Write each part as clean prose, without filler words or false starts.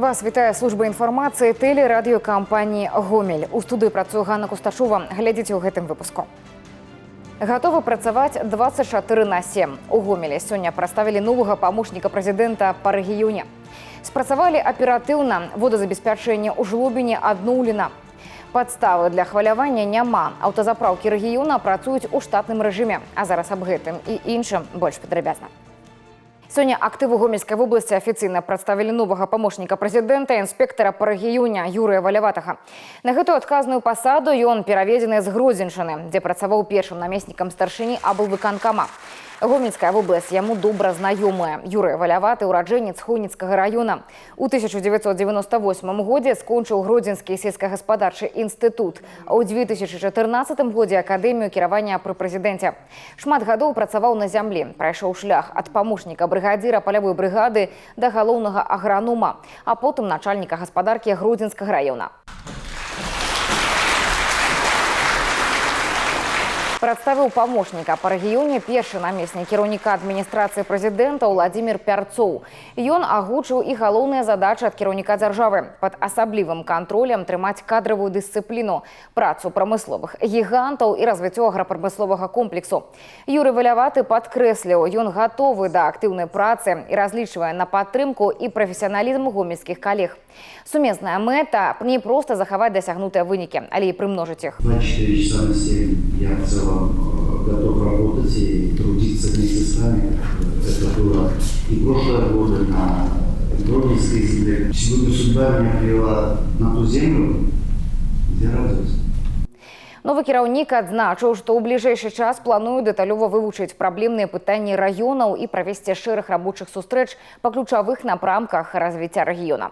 Вас вітае служба інфармацыі тэлерадыёкампаніі «Гомель». У студыі працуе Ганна Кусташова. Глядзіце ў гэтым выпуску. Гатовы працаваць 24/7. У Гомелі сёння прадставілі новага памочніка прэзідэнта па рэгіёне. Спрацавалі аператыўна, водазабеспячэнне ў Жлобіне адноўлена. Падставы для хвалявання няма. Аўтазапраўкі рэгіёна працуюць у штатным рэжыме. А зараз аб гэтым і іншым больш падрабязна. Сёння актывы Гомельскай вобласці афіцыйна прадставілі новага памочніка прэзідэнта, інспектара па рэгіёне Юрыя Валяватага. На гэтую адказную пасаду ён пераведзены з Гродзеншчыны, дзе працаваў першым намеснікам старшыні аблвыканкама. Гомельская вобласць яму добра знаёмая. Юрый Валяваты – ураджэнец Хойніцкага раёна. У 1998 годзе скончыў Гродзенскі сельскагаспадарчы інстытут, а ў 2014 годзе акадэмію кіравання пры прэзідэнце. Шмат гадоў працаваў на зямлі, прайшоў шлях ад памочніка брыгадзіра палявой брыгады да галоўнага агранома, а потым начальніка гаспадаркі Гродзенскага раёна. Прадставіў памочніка па рэгіёне першы намеснік кіраўніка адміністрацыі прэзідэнта Владзімір Пярцоў. Ён агучыў і галоўныя задачы ад кіраўніка дзяржавы пад асаблівым кантролем трымаць кадравую дысцыпліну, працу прамысловых гігантаў і развіццё аграпрамысловага комплексу. Юрый Валяваты падкрэсліў, ён гатовы да актыўнай працы і разлічвае на падтрымку і прафесіяналізм гомельскіх калег. Сумесная мэта не проста захаваць дасягнутыя вынікі, але і прымножыць іх. 24 часа на 7 я в целом готов работать и трудиться вместе с нами. Это было и прошлые годы на Гродненской земле. Сегодня судьба меня привела на ту землю, где радуюсь. Новы кіраўнік адзначыў, што ў бліжэйшы час плануе дэталёва вывучыць праблемныя пытанні раёнаў і правесці шэраг рабочых сустрэч па ключавых напрамках развіцця рэгіёна.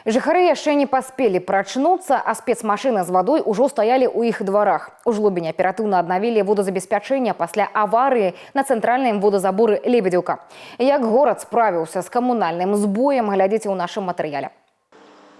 Жыхары яшчэ не паспелі прачнуцца, а спецмашыны з вадой ужо стаялі ў іх дварах. У Жлобіне аператыўна аднавілі водазабеспячэнне пасля аварыі на цэнтральным водазаборы Лебедзеўка. Як горад справіўся з камунальным збоем, глядзіце ў нашым матэрыяле.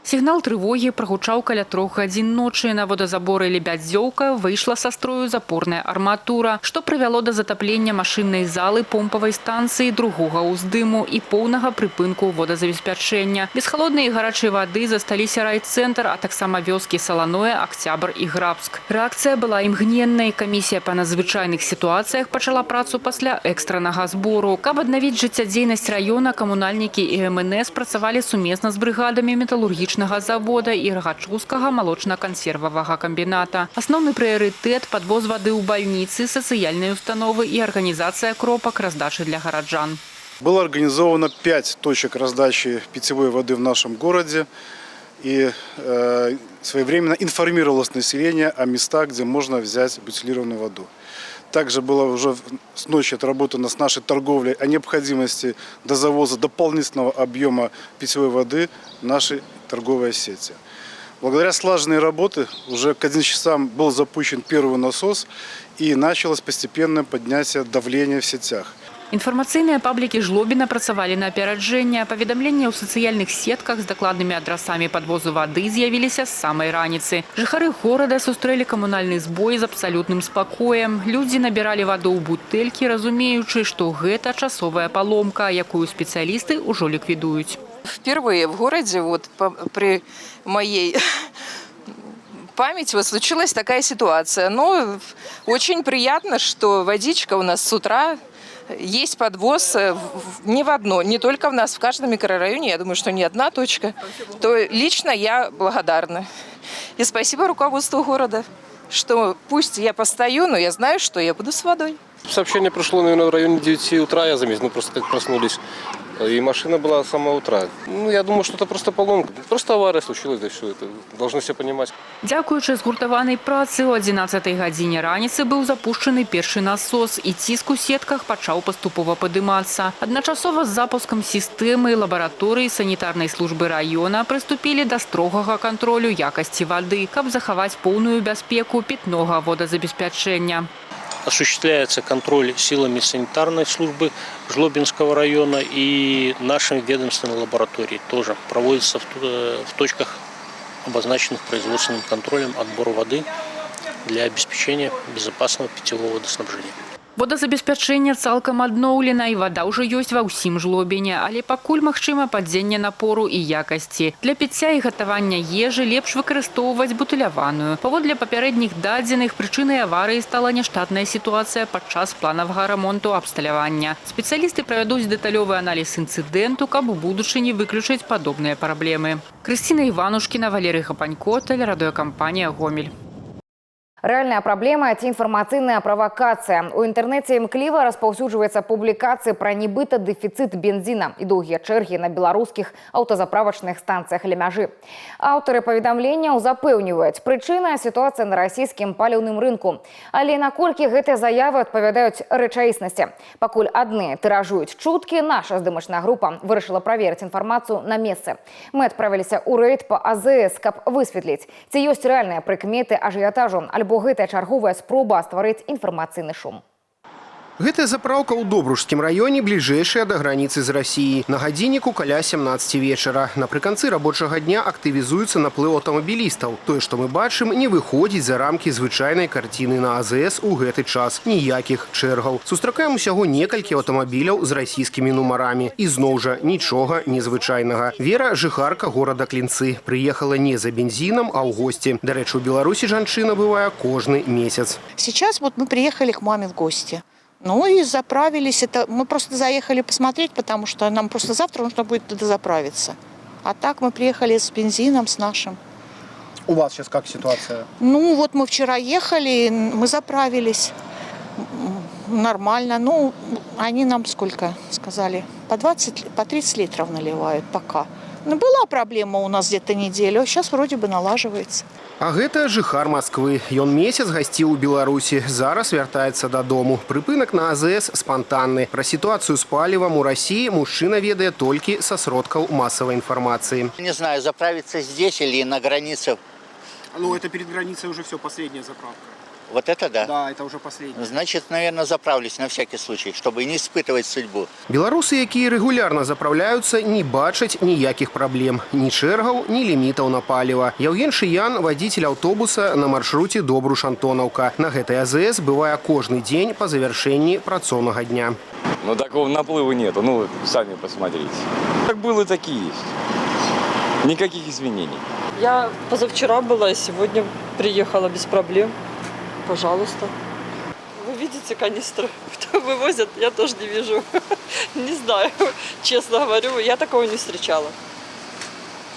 Сігнал трывогі прагучаў каля 3 гадзін ночы. На водазаборы Лебядзёўка выйшла са строю запорная арматура, што прывяло да затаплення машыннай залы помпавай станцыі другога ўздыму і поўнага прыпынку водазабеспячэння. Без халоднай і гарачай вады засталіся райцэнтр, а таксама вёскі Саланое, Акцябр і Грабск. Рэакцыя была імгненнай. Камісія па надзвычайных сітуацыях пачала працу пасля экстранага збору. Каб аднавіць жыццядзейнасць раёна, камунальнікі і МНС працавалі сумесна з брыгадамі металургічнага завода і Рагачоўскага малочна-кансервавага камбіната. Асноўны прыярытэт – падвоз вады ў бальніцы, сацыяльныя установы і арганізацыя кропак раздачы для гараджан. Было организовано 5 точек раздачи питьевой воды в нашем городе. И своевременно информировалось население о местах, где можно взять бутилированную воду. Также было уже с ночи отработано с нашей торговлей о необходимости до завоза дополнительного объема питьевой воды в нашей торговой сети. Благодаря слаженной работе уже к 11 часам был запущен первый насос и началось постепенное поднятие давления в сетях. Інфармацыйныя паблікі Жлобіна працавалі на апераджэнне. Паведамленні ў сацыяльных сетках з дакладнымі адрасамі падвозу вады з'явіліся з самай раніцы. Жыхары горада сустрэлі камунальны збой з абсалютным спакоем. Людзі набіралі ваду ў бутэлькі, разумеючы, што гэта часовая паломка, якую спецыялісты ўжо ліквідуюць. Впервые в городе, при моей памяти, случилась такая ситуация. Но очень приятно, что водичка у нас с утра есть подвоз не только в нас, в каждом микрорайоне, я думаю, что не одна точка, то лично я благодарна. И спасибо руководству города, что пусть я постою, но я знаю, что я буду с водой. Сообщение пришло, наверное, в районе 9 утра, я заметил, мы просто как проснулись. И машина была с самого утра. Я думаю, что это просто поломка. Просто авария случилась, да все это. Должны все понимать. Дзякуючы згуртаванай працы, о 11 гадзіне раніцы быў запушчаны першы насос, і ціск у сетках пачаў паступова падымацца. Адначасова з запускам сістэмы лабараторыі санітарнай службы раёна прыступілі да строгага кантролю якасці вады, каб захаваць поўную бяспеку пітнога водазабеспячэння. Осуществляется контроль силами санитарной службы Жлобинского района и нашей ведомственной лаборатории. Тоже проводится в точках, обозначенных производственным контролем, отбор воды для обеспечения безопасного питьевого водоснабжения. Водазабеспячэнне цалкам адноўлена і вада ўжо ёсць ва ўсім жлобіне, але пакуль магчыма падзенне напору і якасці. Для піцця і гатавання ежы лепш выкарыстоўваць бутыляваную. Паводле папярэдніх дадзеных, прычынай аварыі стала няштатная сітуацыя падчас планавага рамонту абсталявання. Спецыялісты правядуць дэталёвы аналіз інцыдэнту, каб у будучыні выключыць падобныя праблемы. Крысціна Іванушкіна, Валерый Гапанько, тэлерадыёкампанія «Гомель». Рэальная праблема ці інфармацыйная правакацыя. У інтэрнэце імкліва распаўсюджваецца публікацыі пра нібыта дэфіцыт бензіна і доўгія чэргі на беларускіх аўтазаправачных станцыях ля мяжы. Аўтары паведамленняў запэўніваюць, прычына сітуацыя на расійскім паліўным рынку. Але наколькі гэтыя заявы адпавядаюць рэчаіснасці? Пакуль адны тыражуюць чуткі, наша здымачная група вырашыла праверыць інфармацыю на месцы. Мы адправіліся ў рэйд па АЗС, каб высветліць, ці ёсць рэальныя прыкметы ажыятажу, альбо гэтая чарговая спроба стварыць інфармацыйны шум. Гэтая заправка ў Добружскім раёне бліжэйшая да граніцы з Расіяй. На гадзінніку каля 17 вечара. Напрыканцы рабочага дня актывізуецца наплыў аўтамабілістаў. Тое, што мы бачым, не выходзіць за рамкі звычайнай карціны на АЗС у гэты час. Ніякіх чэргаў. Сустракаем усяго некалькі аўтамабіляў з расійскімі нумарамі. І зноў жа нічога незвычайнага. Вера – жыхарка горада Клінцы. Прыехала не за бензінам, а ў госці. Дарэчы, у Беларусі жанчына бывае кожны месяц. Сейчас вот мы приехали к маме в гости. Ну и заправились. Мы просто заехали посмотреть, потому что нам просто завтра нужно будет туда заправиться. А так мы приехали с бензином, с нашим. У вас сейчас как ситуация? Ну вот мы вчера ехали, мы заправились. Нормально. Ну, они нам сколько сказали? По 30 литров наливают пока. Ну, была проблема у нас где-то неделю, а сейчас вроде бы налаживается. А гэта жыхар Москвы. Ён месяц гасціў у Беларусі. Зараз вяртаецца дадому. Прыпынак на АЗС спантанны. Пра сітуацыю з палівам у Расіі мужчына ведае толькі са сродкаў масавай інфармацыі. Не знаю, заправиться здесь или на границе. Ну, это перед границей уже все, последняя заправка. Вот это да? Да, это уже последняя. Значит, наверное, заправлюсь на всякий случай, чтобы не испытывать судьбу. Беларусы, якія регулярно заправляются, не бачаць ніякіх праблем. Ні чэргаў, ні лімітаў на паліва. Яўген Шыян – водитель автобуса на маршруте Добруш-Антоновка. На гэтай АЗС бывае кожны дзень по завершении працоўнага дня. Но такого наплыва нету, ну сами посмотрите. Как было, так и есть. Никаких изменений. Я позавчера была, сегодня приехала без проблем. Пожалуйста. Вы видите канистры? Кто вывозят, я тоже не вижу. Не знаю, честно говорю, я такого не встречала.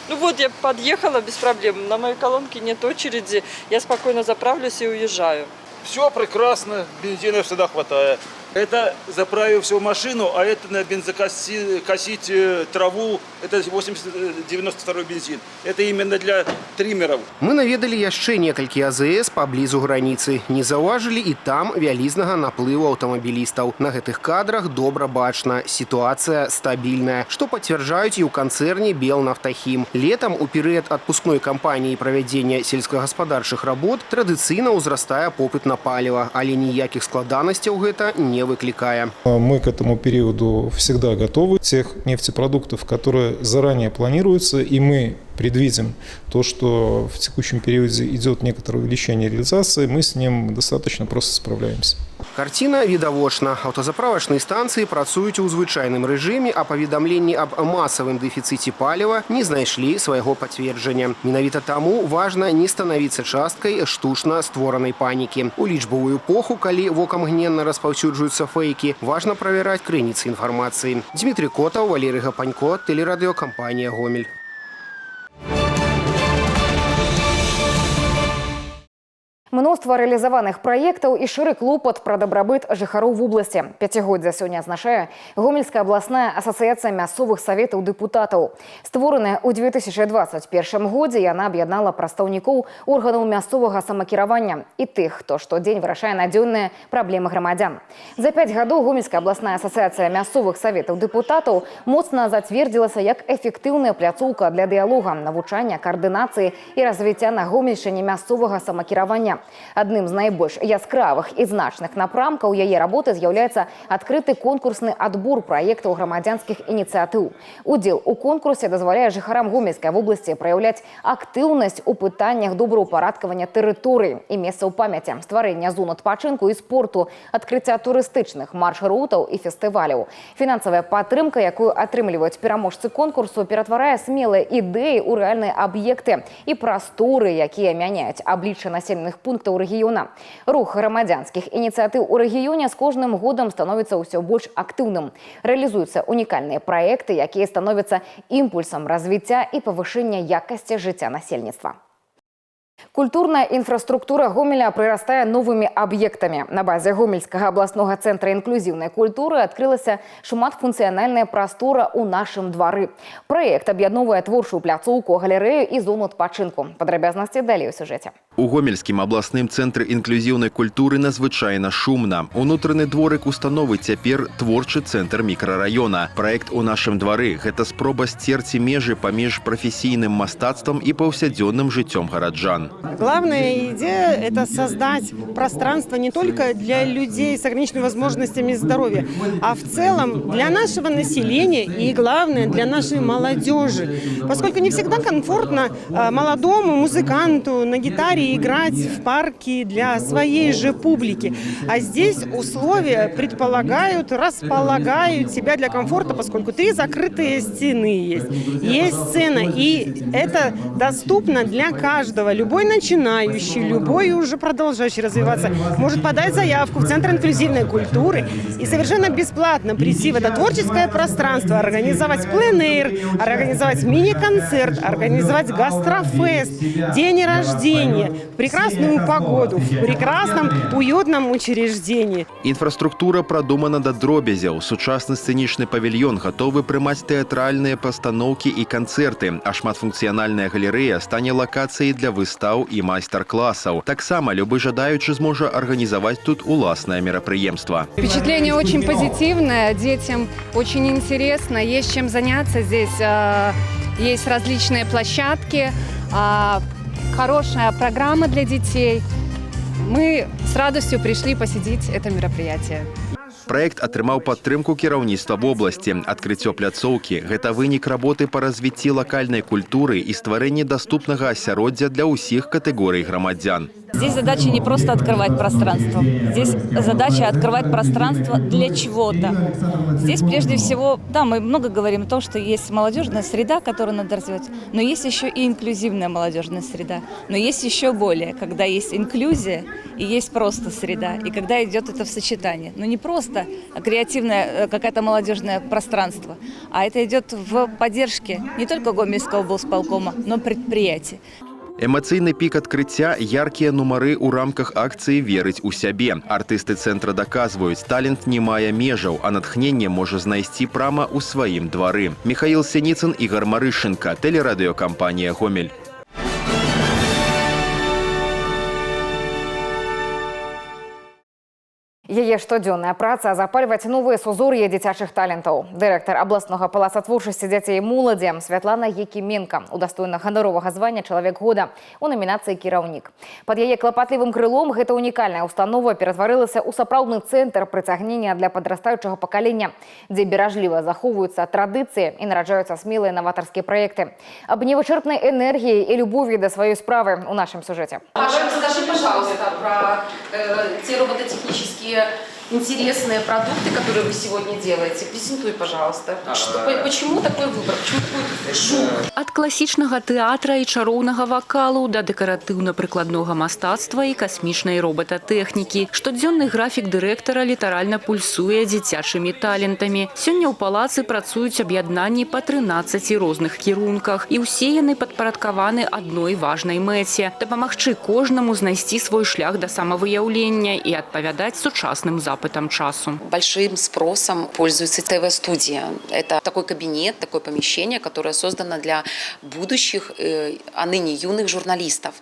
Ну вот, я подъехала без проблем. На моей колонке нет очереди. Я спокойно заправлюсь и уезжаю. Все прекрасно, бензина всегда хватает. Это заправив всю машину, а это на бензокосить траву, это 92 бензин. Это именно для триммеров. Мы наведали яшчэ некалькі АЗС паблізу граніцы. Не заўважылі і там вялізнага наплыву аўтамабілістаў. На гэтых кадрах добра бачна. Сітуацыя стабільная, што пацвярджаюць і ў канцэрне «Белнафтахім». Летам у перыяд адпускной кампаніі правядзення сельскагаспадарчых работ традыцыйна ўзрастае попыт на паліва, але ніякіх складанасцяў гэта не выкликая. Мы к этому периоду всегда готовы. Тех нефтепродуктов, которые заранее планируются, и мы предвидим то, что в текущем периоде идет некоторое увеличение реализации, мы с ним достаточно просто справляемся. Карціна відавочна. Аўтазаправачныя станцыі працуюць у звычайным рэжыме, а паведамленні аб масавым дэфіцыце паліва не знайшлі свайго пацверджання. Менавіта таму важна не станавіцца часткай штучна створанай панікі. У лічбавую эпоху, калі вокамгненна распаўсюджваюцца фэйкі, важна правяраць крыніцы інфармацыі. Дмітрий Котаў, Валерый Гапанько, тэлерадыёкампанія «Гомель». Мноства рэалізаваных праектаў і шыры клопат пра дабрабыт жыхароў вобласці. Пяцігоддзя сёння адзначае Гомельская абласная асацыяцыя мясцовых саветаў дэпутатаў. Створаная ў 2021 годзе, яна аб'яднала прадстаўнікоў органаў мясцовага самакіравання і тых, хто штодзень вырашае надзённыя праблемы грамадзян. За 5 гадоў Гомельская абласная асацыяцыя мясцовых саветаў дэпутатаў моцна зацвердзілася як эфектыўная пляцоўка для дыялога, навучання, каардынацыі і развіцця на Гомельшчыне мясцовага самакіравання. Адным з найбольш яскравых і значных напрамкаў яе работы з'яўляецца адкрыты конкурсны адбор праектаў грамадзянскіх ініцыятыў. Удзел у конкурсе дазваляе жыхарам Гомельскай вобласці праяўляць актыўнасць у пытаннях добраўпарадкавання тэрыторыі і месцаў памяці, стварэння зон адпачынку і спорту, адкрыцця турыстычных маршрутаў і фестываляў. Фінансавая падтрымка, якую атрымліваюць пераможцы конкурсу, ператварае смелыя ідэі ў рэальныя аб'екты і прасторы, якія мяняюць аблічча населеных пунктаў рэгіёна. Рух грамадзянскіх ініцыятыў у рэгіёне з кожным годам становіцца ўсё больш актыўным. Рэалізуюцца унікальныя праекты, якія становяцца імпульсам развіцця і павышэння якасці жыцця насельніцтва. Культурная інфраструктура Гомеля прырастае новымі аб'ектамі. На базе Гомельскага абласнога цэнтра інклюзіўнай культуры адкрылася шматфункцыянальная прастора ў нашым двары. Праект аб'ядноўвае творчую пляцоўку, галерэю і зону адпачынку. Падрабязнасці далей у сюжэце. У Гомельскім абласным цэнтры інклюзіўнай культуры надзвычайна шумна. Унутраны дворык установы цяпер творчы цэнтр мікрараёна. Праект у нашым двары – гэта спроба сцерці межы паміж прафесійным мастацтвам і паўсядзённым жыццём гараджан. Главная идея – это создать пространство не только для людей с ограниченными возможностями здоровья, а в целом для нашего населения и, главное, для нашей молодежи. Поскольку не всегда комфортно молодому музыканту на гитаре играть в парке для своей же публики. А здесь условия предполагают, располагают себя для комфорта, поскольку 3 закрытые стены есть. Есть сцена, и это доступно для каждого. Любой начинающий, любой уже продолжающий развиваться может подать заявку в Центр инклюзивной культуры и совершенно бесплатно прийти в это творческое пространство, организовать пленэр, организовать мини-концерт, организовать гастрофест, день рождения, в прекрасную погоду, в прекрасном уютном учреждении. Інфраструктура прадумана да дробязяў. Сучасны сцэнічны павільён гатовы прымаць тэатральныя пастаноўкі і канцэрты, а шматфункцыянальная галерэя стане лакацыяй для выстаў і майстар-классаў. Таксама любы жадаючы зможа арганізаваць тут уласнае мерапрыемства. Впечатление очень позитивное, детям очень интересно, есть чем заняться здесь, есть различные площадки, хорошая программа для детей. Мы с радостью пришли посетить это мероприятие. Праект атрымаў падтрымку кіраўніцтва вобласці. Адкрыццё пляцоўкі – гэта вынік работы па развіцці лакальнай культуры і стварэнні даступнага асяроддзя для ўсіх катэгорый грамадзян. Здесь задача не просто открывать пространство. Здесь задача открывать пространство для чего-то. Здесь прежде всего, да, мы много говорим о том, что есть молодежная среда, которую надо развивать, но есть еще и инклюзивная молодежная среда. Но есть еще более, когда есть инклюзия и есть просто среда, и когда идет это в сочетании. Но не просто креативное какое-то молодежное пространство, а это идет в поддержке не только Гомельского облсполкома, но предприятий. Эмацыйны пік адкрыцця – яркія нумары ў рамках акцыі «Верыць у сябе». Артысты цэнтра даказваюць, талент не мае межаў, а натхненне можа знайсці прама ў сваім двары. Михаил Синицын, Игорь Марышенко, телерадиокомпания «Гомель». Яе штодзённая праца запальваць новыя сузор'і дзіцячых талентаў. Дырэктар абласнога палаца творчасці дзяцей і моладзі Святлана Якіменка удостоена ганаровага звання «Чалавек года» у намінацыі «Кіраўнік». Пад яе клапатлівым крылом гэта унікальная установа ператварылася ў сапраўдны цэнтр прыцягнення для падрастаючага пакалення, дзе беражліва захоўваюцца традыцыі і нараджаюцца смелыя наватарскія праекты. Аб невычэрпнай энергіі і любові да сваёй справы ў нашым сюжэце. Скажи, пожалуйста, про те робототехнические интересные продукты, которые вы сегодня делаете. Презентуй, пожалуйста. Почему такой выбор? Почему такой шум? Ад класічнага тэатра і чароўнага вакалу да дэкаратыўна-прыкладнога мастацтва і касмічнай робататэхнікі. Штодзённы графік дырэктара літаральна пульсуе дзіцячымі талентамі. Сёння ў палацы працуюць аб'яднанні па 13 розных кірунках. І ўсе яны падпарадкаваны адной важнай мэце – дапамагчы кожнаму знайсці свой шлях да самавыяўлення і адпавядаць сучасным запытам. запытам часу. Большим спросом пользуется ТВ-студия. Это такой кабинет, такое помещение, которое создано для будущих, а ныне юных журналистов.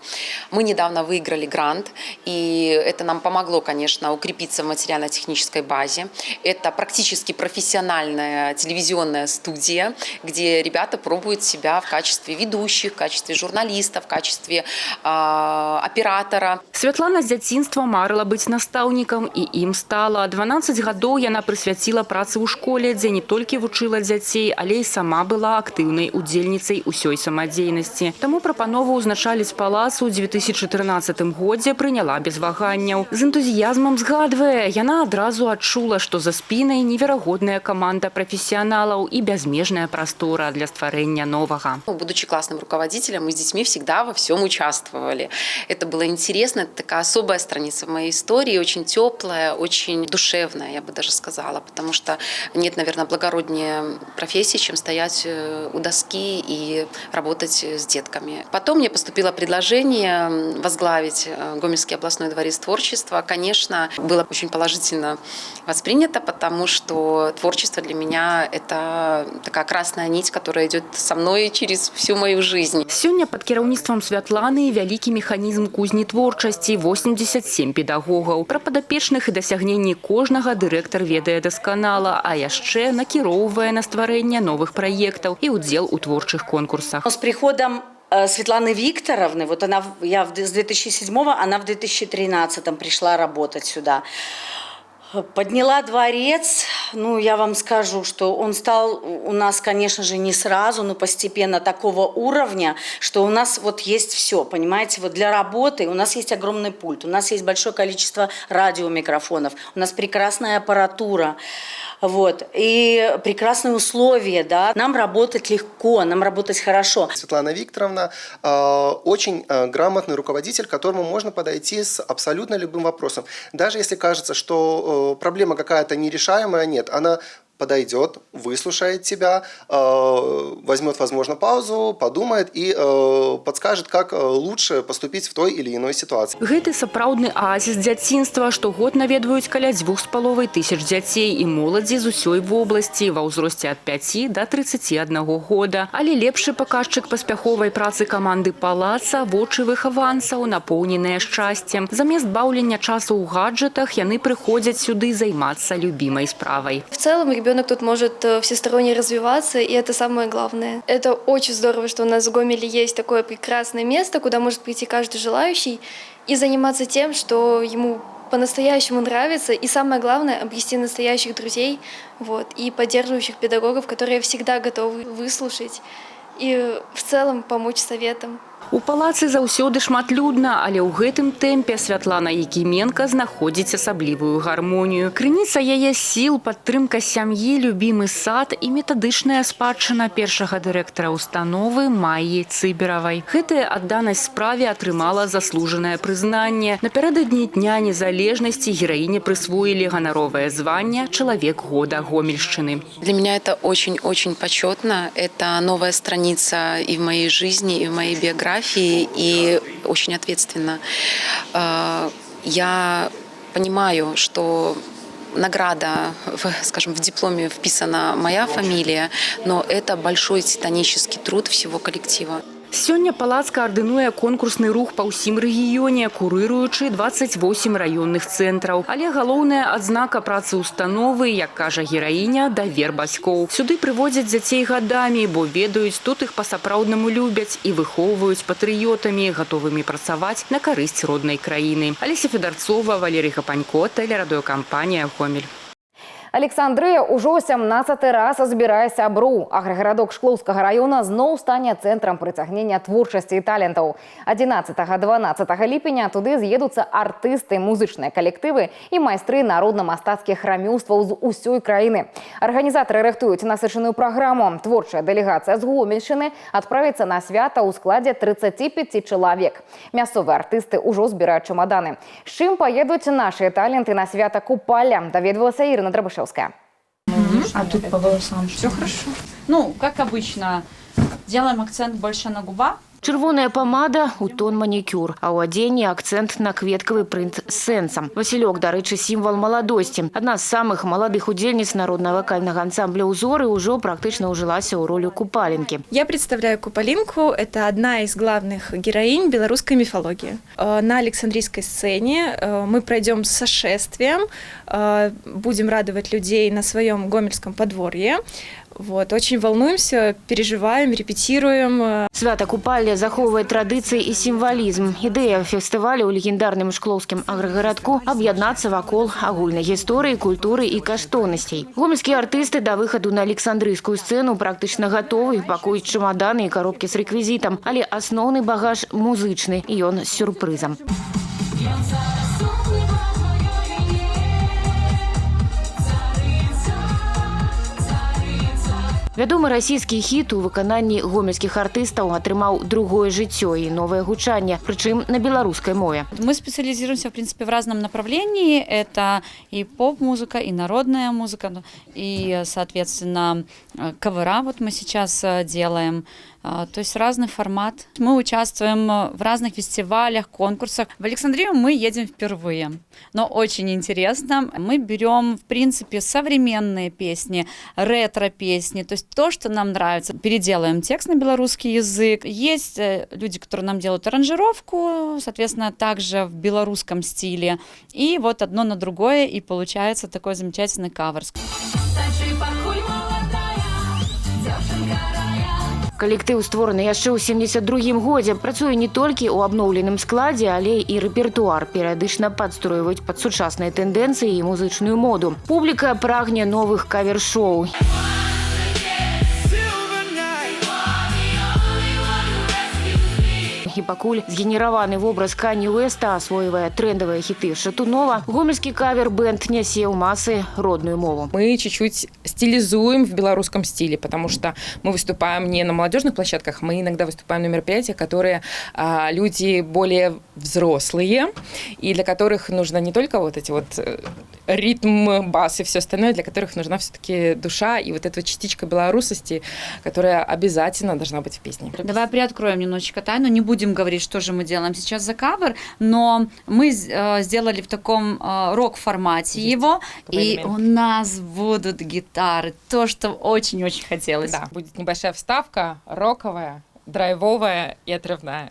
Мы недавно выиграли грант, и это нам помогло, конечно, укрепиться в материально-технической базе. Это практически профессиональная телевизионная студия, где ребята пробуют себя в качестве ведущих, в качестве журналистов, в качестве оператора. Святлана з дзяцінства марыла быць настаўнікам, і ім стала. 12 гадоў яна прысвяціла працы ў школе, дзе не толькі вучыла дзяцей, але і сама была актыўнай удзельніцай усёй самадзейнасці. Таму прапанову ўзначаліць палац у 2014 годзе прыняла без ваганняў. З энтузіязмам згадвае, яна адразу адчула, што за спінай неверагодная каманда прафесіяналаў і бязмежная прастора для стварэння новага. Будучи классным руководителем, мы с детьми всегда во всем участвовали. Это было интересно, это такая особая страница в моей истории, очень теплая, очень душевная, я бы даже сказала, потому что нет, наверное, благороднее профессии, чем стоять у доски и работать с детками. Потом мне поступило предложение возглавить Гомельский областной дворец творчества. Конечно, было очень положительно воспринято, потому что творчество для меня – это такая красная нить, которая идет со мной через всю мою жизнь. Сёння пад кіраўніцтвам Святланы вялікі механізм кузні творчасці, 87 педагогаў. Пра падапечных і дасягненні кожнага дырэктар ведае дасканала, а яшчэ накіроўвае на стварэнне новых праектаў і ўдзел у творчых конкурсах. С приходом Светланы Викторовны, вот я с 2007-го, она в 2013-м пришла работать сюда. Подняла дворец, ну, я вам скажу, что он стал у нас, конечно же, не сразу, но постепенно такого уровня, что у нас вот есть все, понимаете, вот для работы у нас есть огромный пульт, у нас есть большое количество радиомикрофонов, у нас прекрасная аппаратура, вот, и прекрасные условия, да, нам работать легко, нам работать хорошо. Светлана Викторовна очень грамотный руководитель, к которому можно подойти с абсолютно любым вопросом. Даже если кажется, что проблема какая-то нерешаемая, нет, она подойдет, выслушает тебя, возьмет, возможно, паузу, подумает и подскажет, как лучше поступить в той или иной ситуации. Гэты сапраўдны аазіс дзяцінства штогод наведваюць каля 2500 дзяцей і моладзі з усёй вобласці ва ўзросце ад 5 до 31 года. Але лепшы паказчык паспяховай працы каманды палаца – вочы выхаванцаў, напоўненыя шчасцем. Замест баўлення часу ў гаджетах яны прыходзяць сюды займацца любімай справай. В целом ребенок тут может всесторонне развиваться, и это самое главное. Это очень здорово, что у нас в Гомеле есть такое прекрасное место, куда может прийти каждый желающий и заниматься тем, что ему по-настоящему нравится, и самое главное – обрести настоящих друзей, вот, и поддерживающих педагогов, которые всегда готовы выслушать и в целом помочь советам. У палацы заўсёды шматлюдна, але ў гэтым тэмпе Святлана Якіменка знаходзіць асаблівую гармонію. Крыніца яе сіл, падтрымка сям'і, любімы сад і метадычная спадчына першага дырэктара установы Майі Цыберавай. Гэтая адданасць справе атрымала заслужанае прызнанне. Напярэдадні Дня незалежнасці гераіне прысвоілі ганаровае званне «Чалавек года Гомельшчыны». Для меня это очень-очень почетно. Это новая страница и в моей жизни, и в моей биографии. И очень ответственно. Я понимаю, что награда, скажем, в дипломе вписана моя фамилия, но это большой титанический труд всего коллектива. Сёння палац каардынуе конкурсны рух па ўсім рэгіёне, курыруючы 28 раённых цэнтраў. Але галоўная адзнака працы установы, як кажа гераіня, давер бацькоў. Сюды прыводзяць дзяцей гадамі, бо ведаюць, тут іх па-сапраўднаму любяць і выхоўваюць патрыётамі, гатовымі працаваць на карысць роднай краіны. Алеся Федарцова, Валерий Гапанько, тэлерадыёкампанія «Гомель». Александрыя ўжо 17-й раз збірае сяброў. Аграгарадок Шклоўскага раёна зноў стане цэнтрам прыцягнення творчасці і талентаў. 11-12 ліпеня туды з'едуцца артысты, музычныя калектывы і майстры народна-мастацкіх рамёстваў з усёй краіны. Арганізатары рыхтуюць насычаную праграму. Творчая дэлегацыя з Гомельшчыны адправіцца на свята ў складзе 35 чалавек. Мясцовыя артысты ўжо збіраюць чамаданы. З чым паедуць нашыя таленты на свята Купаля, даведвалася Ірына Драбышеўская. А тут по волосам все хорошо. Ну, как обычно, делаем акцент больше на губах, Чырвоная помада у тон манікюр, а ў адзенні акцент на кветкавы прынт з сэнсам. Васілёк, дарэчы, сімвал маладосці. Адна з самых маладых удзельніц народного вокального ансамбля «Узоры» уже практично ужилась в роли купаленки. Я представляю Купалинку. Это одна из главных героинь белорусской мифологии. На Александрийской сцене мы пройдем с сошествием, будем радовать людей на своем гомельском подворье. Вот, очень волнуемся, переживаем, репетируем. Свято купальня захоўвае традыцыі і сімвалізм. Ідэя фестывалю ў легендарным шклоўскім аграгарадку аб'яднацца вакол агульнай гісторыі, культуры і каштоўнасцей. Гомельскія артысты да выхаду на Александрыйскую сцэну практычна гатовы, пакуюць чамаданы і коробкі з рэквізітам, але асноўны багаж музычны, і ён з сюрпрызам. Вядомы расійскі хіт у выкананні гомельскіх артыстаў атрымаў другое жыццё і новае гучанне, прычым на беларускай мове. Мы специализируемся, в принципе, в разном направлении. Это и поп-музыка, и народная музыка, и, соответственно, кавера вот мы сейчас делаем. То есть разный формат. Мы участвуем в разных фестивалях, конкурсах. В Александрию мы едем впервые, но очень интересно. Мы берем, в принципе, современные песни, ретро-песни, то есть то, что нам нравится. Переделаем текст на белорусский язык. Есть люди, которые нам делают аранжировку, соответственно, также в белорусском стиле. И вот одно на другое, и получается такой замечательный кавер. Калектыў створаны яшчэ ў 72-м годзе. Працуе не толькі ў абноўленым складзе, але і рэпертуар перыядычна падстройваюць пад сучасныя тэндэнцыі і музычную моду. Публіка прагне новых кавер-шоу. І пакуль згенераваны вобраз Кані Уэста асвойвае трендавыя хіты Шатунова, гомельскі кавер-бэнд нясе ў масы родную мову. Мы чуть-чуть стилизуем в белорусском стиле, потому что мы выступаем не на молодежных площадках, мы иногда выступаем на мероприятиях, которые люди более взрослые, и для которых нужно не только вот эти вот ритм, бас и все остальное, для которых нужна все-таки душа и вот эта частичка белорусости, которая обязательно должна быть в песне. Давай приоткроем немножечко тайну, не будем говорить, что же мы делаем сейчас за кавер, но мы сделали в таком рок-формате его, и у нас будут гитары, то, что очень-очень хотелось. Да, будет небольшая вставка, роковая, драйвовая и отрывная.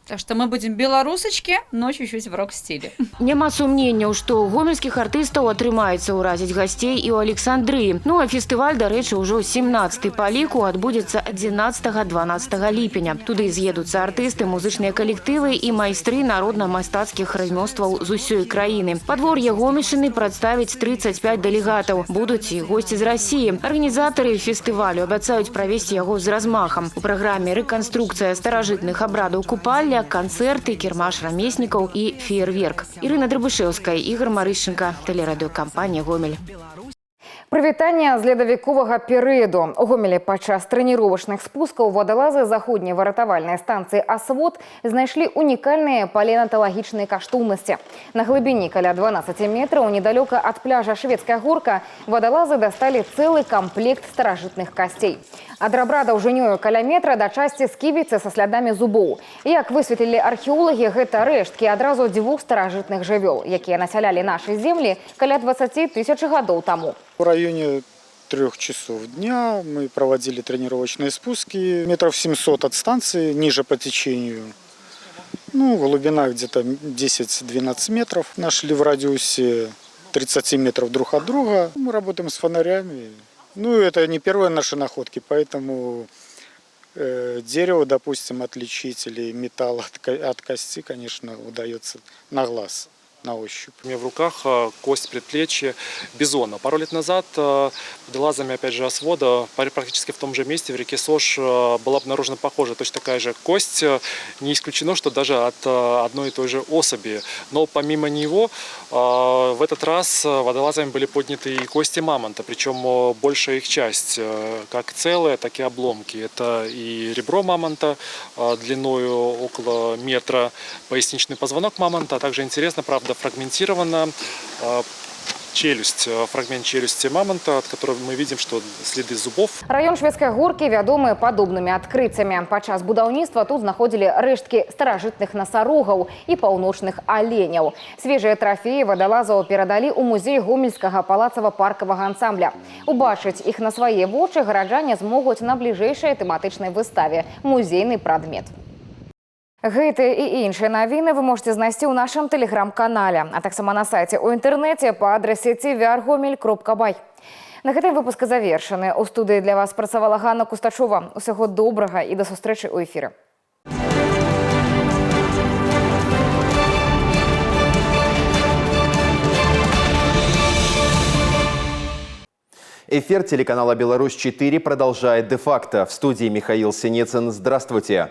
Так что мы будем белорусочки, но чуть-чуть в рок-стиле. Няма сумненняў, што гомельскіх артыстаў атрымаецца ўразіць гасцей і ў Александрыі. Ну а фестываль, дарэчы, ўжо 17-й па ліку адбудзецца 11-12 ліпеня. Туды з'едуцца артысты, музычныя калектывы і майстры народна-мастацкіх размёстваў з усёй краіны. Падвор'е Гомельшчыны прадставіць 35 дэлегатаў. Будуць і госці з Расіі. Арганізатары фестывалю абяцаюць правесці яго з размахам. У праграме рэканструкцыя старажытных абрадаў купальня, канцэрты, кірмаш рамеснікаў і феерверк. Ірына Драбышэўская, Ігор Марышченко, тэлерадыёкампанія «Гомель». Прывітанне з ледавіковага перыяду. У Гомелі падчас трэніровачных спускаў вадалазы заходняй выратавальнай станцыі «Асвод» знайшлі унікальныя палеанталагічныя каштоўнасці. На глыбіні каля 12 метраў недалёка ад пляжа Шведская горка вадалазы дасталі цэлы камплект старажытных касцей. Ад рабра даўжынёю каля метра да часці сківіцы са слядамі зубоў. Як высветлілі археолагі, гэта рэшткі адразу 2 старажытных жывёл, якія насялялі нашы землі каля 20 тысяч гадоў таму. В районе 3 часов дня мы проводили тренировочные спуски метров 700 от станции, ниже по течению. Ну, глубина где-то 10-12 метров. Нашли в радиусе 30 метров друг от друга. Мы работаем с фонарями. Ну, это не первые наши находки, поэтому дерево, допустим, отличить или металл от кости, конечно, удается на глаз. На ощупь. У меня в руках кость предплечья бизона. Пару лет назад водолазами, опять же, «Освода» практически в том же месте, в реке Сош, была обнаружена похожая, точно такая же кость. Не исключено, что даже от одной и той же особи. Но помимо него, в этот раз водолазами были подняты и кости мамонта, причем большая их часть, как целые, так и обломки. Это и ребро мамонта длиною около метра, поясничный позвонок мамонта, а также интересно, правда, фрагментировано челюсть, фрагмент челюсти мамонта, от которого мы видим, что следы зубов. Район Шведской горки вядомы падобнымі адкрыццямі. Падчас будаўніцтва тут знаходзілі рэшткі старажытных насарогаў і паўночных аленяў. Свежыя трафеі вадалазаў перадалі ў музей гомельскага палацава-паркавага ансамбля. Убачыць іх на свае вочы гараджане змогуць на бліжэйшай тэматычнай выставе «Музейны прадмет». Гэты і іншыя навіны вы можете знайсці ў нашым тэлеграм-канале, а таксама на сайце ў інтэрнэце па адрасе tvrgomel.by. На гэтым выпуск завершаны. У студыі для вас працавала Ганна Кустачова. Усяго добрага і да сустрэчы ў эфіры. Эфир телеканала «Беларусь-4» продолжает де-факто. В студии Михаил Синицын. Здравствуйте.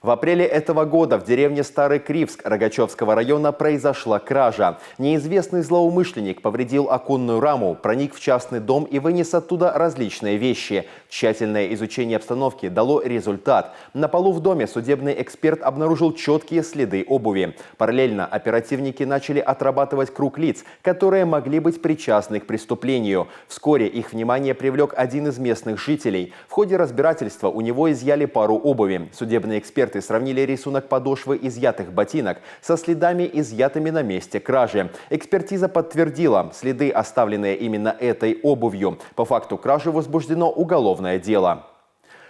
В апреле этого года в деревне Старый Кривск Рогачевского района произошла кража. Неизвестный злоумышленник повредил оконную раму, проник в частный дом и вынес оттуда различные вещи. Тщательное изучение обстановки дало результат. На полу в доме судебный эксперт обнаружил четкие следы обуви. Параллельно оперативники начали отрабатывать круг лиц, которые могли быть причастны к преступлению. Вскоре их внимание привлек один из местных жителей. В ходе разбирательства у него изъяли пару обуви. Судебный эксперт сравнили рисунок подошвы изъятых ботинок со следами, изъятыми на месте кражи. Экспертиза подтвердила, следы, оставленные именно этой обувью. По факту кражи возбуждено уголовное дело.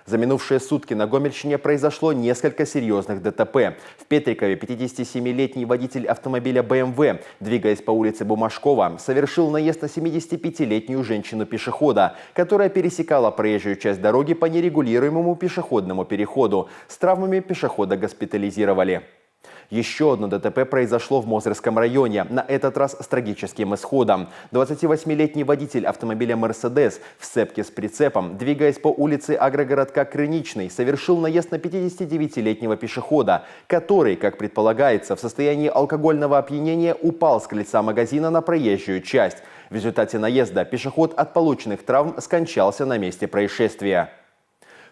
За минувшие сутки на Гомельщине произошло несколько серьезных ДТП. В Петрикове 57-летний водитель автомобиля BMW, двигаясь по улице Бумажкова, совершил наезд на 75-летнюю женщину-пешехода, которая пересекала проезжую часть дороги по нерегулируемому пешеходному переходу. С травмами пешехода госпитализировали. Еще одно ДТП произошло в Мозырском районе, на этот раз с трагическим исходом. 28-летний водитель автомобиля «Мерседес» в сцепке с прицепом, двигаясь по улице агрогородка Крыничный, совершил наезд на 59-летнего пешехода, который, как предполагается, в состоянии алкогольного опьянения упал с крыльца магазина на проезжую часть. В результате наезда пешеход от полученных травм скончался на месте происшествия.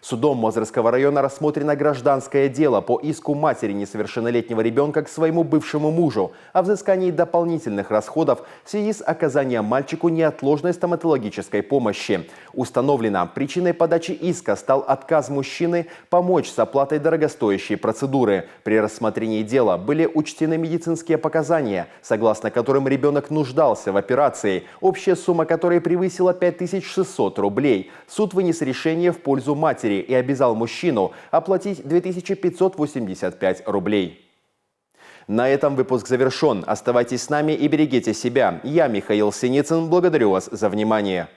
Судом Мозырского района рассмотрено гражданское дело по иску матери несовершеннолетнего ребенка к своему бывшему мужу о взыскании дополнительных расходов в связи с оказанием мальчику неотложной стоматологической помощи. Установлено, причиной подачи иска стал отказ мужчины помочь с оплатой дорогостоящей процедуры. При рассмотрении дела были учтены медицинские показания, согласно которым ребенок нуждался в операции, общая сумма которой превысила 5600 рублей. Суд вынес решение в пользу матери и обязал мужчину оплатить 2585 рублей. На этом выпуск завершен. Оставайтесь с нами и берегите себя. Я, Михаил Синицын, благодарю вас за внимание.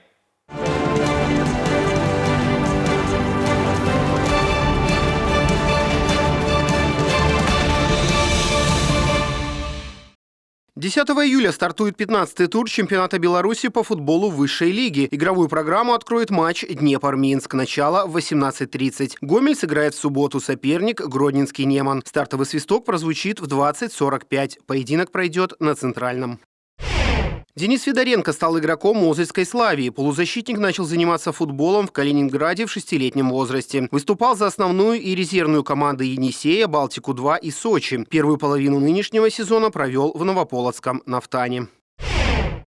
10 июля стартует 15-й тур чемпионата Беларуси по футболу высшей лиги. Игровую программу откроет матч Днепр-Минск. Начало в 18:30. Гомель сыграет в субботу соперник Гродненский Неман. Стартовый свисток прозвучит в 20:45. Поединок пройдет на Центральном. Денис Федоренко стал игроком Мозырской Славии. Полузащитник начал заниматься футболом в Калининграде в 6-летнем возрасте. Выступал за основную и резервную команды Енисея, Балтику-2 и Сочи. Первую половину нынешнего сезона провел в Новополоцком «Нафтане».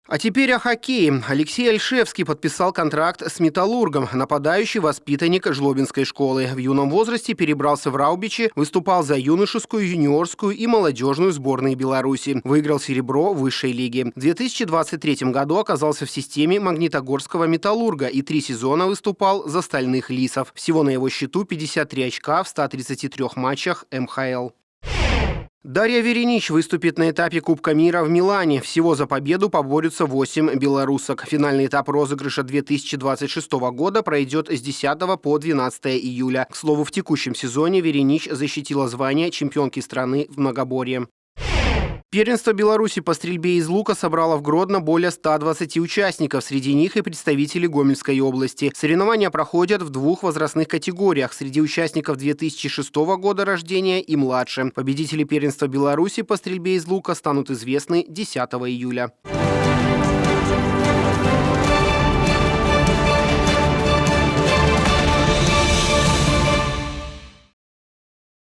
А теперь о хоккее. Алексей Альшевский подписал контракт с «Металлургом». Нападающий воспитанник Жлобинской школы. В юном возрасте перебрался в Раубичи, выступал за юношескую, юниорскую и молодежную сборные Беларуси. Выиграл серебро в высшей лиге. В 2023 году оказался в системе Магнитогорского «Металлурга» и 3 сезона выступал за «Стальных лисов». Всего на его счету 53 очка в 133 матчах МХЛ. Дарья Веренич выступит на этапе Кубка мира в Милане. Всего за победу поборются 8 белорусок. Финальный этап розыгрыша 2026 года пройдет с 10 по 12 июля. К слову, в текущем сезоне Веренич защитила звание чемпионки страны в многоборье. Первенство Беларуси по стрельбе из лука собрало в Гродно более 120 участников. Среди них и представители Гомельской области. Соревнования проходят в 2 возрастных категориях. Среди участников 2006 года рождения и младше. Победители первенства Беларуси по стрельбе из лука станут известны 10 июля.